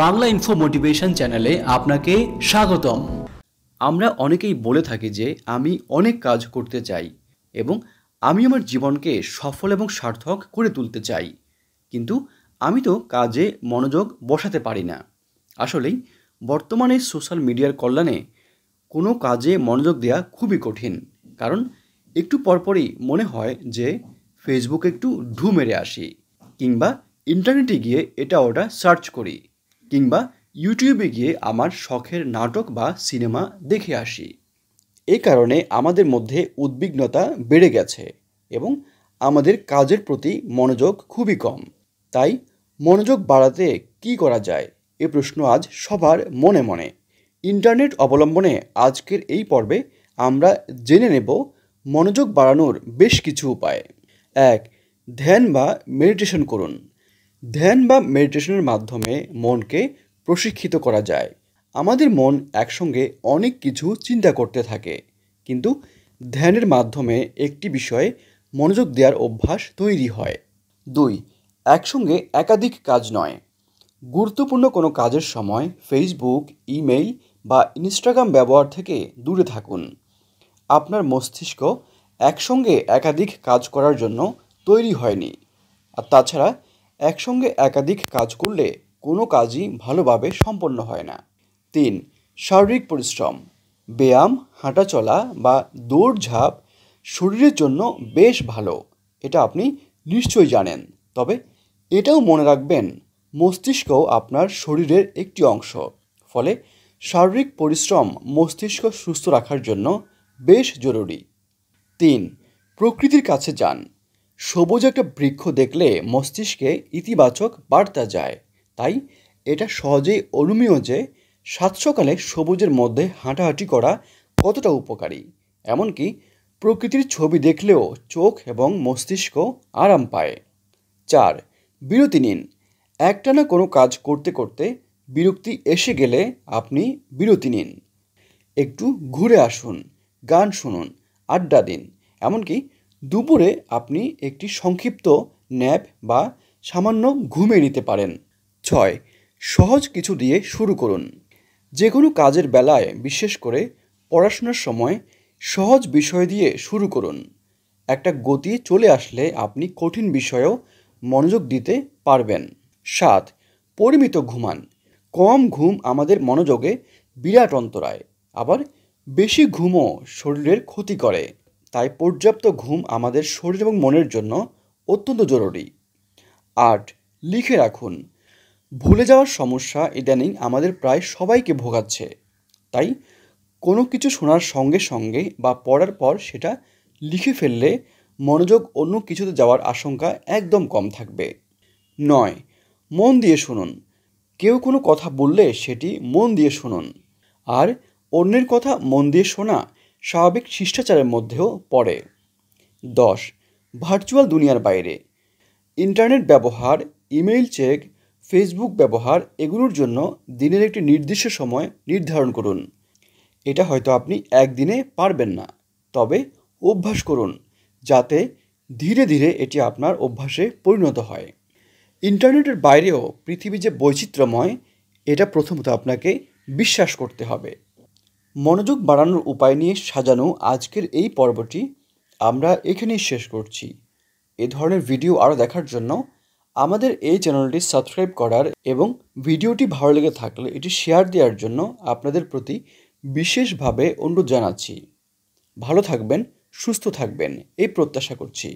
Bangla info motivation চ্যানেলে আপনাকে স্বাগতম। আমরা অনেকেই বলে থাকি যে আমি অনেক কাজ করতে চাই এবং আমি আমার জীবনকে সফল এবং সার্থক করে তুলতে চাই, কিন্তু আমি তো কাজে মনোযোগ বসাতে পারি না। আসলেই বর্তমানে সোশ্যাল মিডিয়ার কল্যাণে কোনো কাজে মনোযোগ দেওয়া খুবই কঠিন, কারণ একটু পরপরই মনে হয় যে ফেসবুকে একটু ঢু মেরে আসি, কিংবা ইন্টারনেটে গিয়ে এটা ওটা সার্চ করি, কিংবা ইউটিউবে গিয়ে আমার শখের নাটক বা সিনেমা দেখে আসি। এই কারণে আমাদের মধ্যে উদ্বিগ্নতা বেড়ে গেছে এবং আমাদের কাজের প্রতি মনোযোগ খুবই কম। তাই মনোযোগ বাড়াতে কী করা যায়, এ প্রশ্ন আজ সবার মনে মনে। ইন্টারনেট অবলম্বনে আজকের এই পর্বে আমরা জেনে নেব মনোযোগ বাড়ানোর বেশ কিছু উপায়। 1. ধ্যান বা মেডিটেশন করুন। ধ্যান বা মেডিটেশনের মাধ্যমে মনকে প্রশিক্ষিত করা যায়। আমাদের মন একসঙ্গে অনেক কিছু চিন্তা করতে থাকে, কিন্তু ধ্যানের মাধ্যমে একটি বিষয়ে মনোযোগ দেওয়ার অভ্যাস তৈরি হয়। 2. একসঙ্গে একাধিক কাজ নয়। গুরুত্বপূর্ণ কোনো কাজের সময় ফেসবুক, ইমেইল বা ইনস্টাগ্রাম ব্যবহার থেকে দূরে থাকুন। আপনার মস্তিষ্ক একসঙ্গে একাধিক কাজ করার জন্য তৈরি হয়নি, আর তাছাড়া একসঙ্গে একাধিক কাজ করলে কোনো কাজই ভালোভাবে সম্পন্ন হয় না। 3. শারীরিক পরিশ্রম। ব্যায়াম, হাঁটাচলা বা দৌড়ঝাঁপ শরীরের জন্য বেশ ভালো, এটা আপনি নিশ্চয়ই জানেন। তবে এটাও মনে রাখবেন, মস্তিষ্কও আপনার শরীরের একটি অংশ, ফলে শারীরিক পরিশ্রম মস্তিষ্ক সুস্থ রাখার জন্য বেশ জরুরি। 3. প্রকৃতির কাছে যান। সবুজ একটা বৃক্ষ দেখলে মস্তিষ্কে ইতিবাচক বার্তা যায়, তাই এটা সহজেই অনুমেয় যে সাত সকালে সবুজের মধ্যে হাঁটাহাঁটি করা কতটা উপকারী। এমনকি প্রকৃতির ছবি দেখলেও চোখ এবং মস্তিষ্ক আরাম পায়। 4. বিরতি নিন। একটানা কোনো কাজ করতে করতে বিরক্তি এসে গেলে আপনি বিরতি নিন। একটু ঘুরে আসুন, গান শুনুন, আড্ডা দিন, এমনকি দুপুরে আপনি একটি সংক্ষিপ্ত ন্যাপ বা সামান্য ঘুমিয়ে নিতে পারেন। 6. সহজ কিছু দিয়ে শুরু করুন। যে কোনো কাজের বেলায়, বিশেষ করে পড়াশোনার সময়, সহজ বিষয় দিয়ে শুরু করুন। একটা গতি চলে আসলে আপনি কঠিন বিষয়েও মনোযোগ দিতে পারবেন। 7. পরিমিত ঘুমান। কম ঘুম আমাদের মনোযোগে বিরাট অন্তরায়, আবার বেশি ঘুমও শরীরের ক্ষতি করে। তাই পর্যাপ্ত ঘুম আমাদের শরীর এবং মনের জন্য অত্যন্ত জরুরি। 8. লিখে রাখুন। ভুলে যাওয়ার সমস্যা ইদানিং আমাদের প্রায় সবাইকে ভোগাচ্ছে, তাই কোনো কিছু শোনার সঙ্গে সঙ্গে বা পড়ার পর সেটা লিখে ফেললে মনোযোগ অন্য কিছুতে যাওয়ার আশঙ্কা একদম কম থাকবে। 9. মন দিয়ে শুনুন। কেউ কোনো কথা বললে সেটি মন দিয়ে শুনুন, আর অন্যের কথা মন দিয়ে শোনা স্বাভাবিক শিষ্টাচারের মধ্যেও পড়ে। 10. ভার্চুয়াল দুনিয়ার বাইরে। ইন্টারনেট ব্যবহার, ইমেইল চেক, ফেসবুক ব্যবহার, এগুলোর জন্য দিনের একটি নির্দিষ্ট সময় নির্ধারণ করুন। এটা হয়তো আপনি একদিনে পারবেন না, তবে অভ্যাস করুন, যাতে ধীরে ধীরে এটি আপনার অভ্যাসে পরিণত হয়। ইন্টারনেটের বাইরেও পৃথিবী যে বৈচিত্র্যময়, এটা প্রথমত আপনাকে বিশ্বাস করতে হবে। মনোযোগ বাড়ানোর উপায় নিয়ে সাজানো আজকের এই পর্বটি আমরা এখানেই শেষ করছি। এ ধরনের ভিডিও আরও দেখার জন্য আমাদের এই চ্যানেলটি সাবস্ক্রাইব করার এবং ভিডিওটি ভালো লেগে থাকলে এটি শেয়ার দেওয়ার জন্য আপনাদের প্রতি বিশেষভাবে অনুরোধ জানাচ্ছি। ভালো থাকবেন, সুস্থ থাকবেন, এই প্রত্যাশা করছি।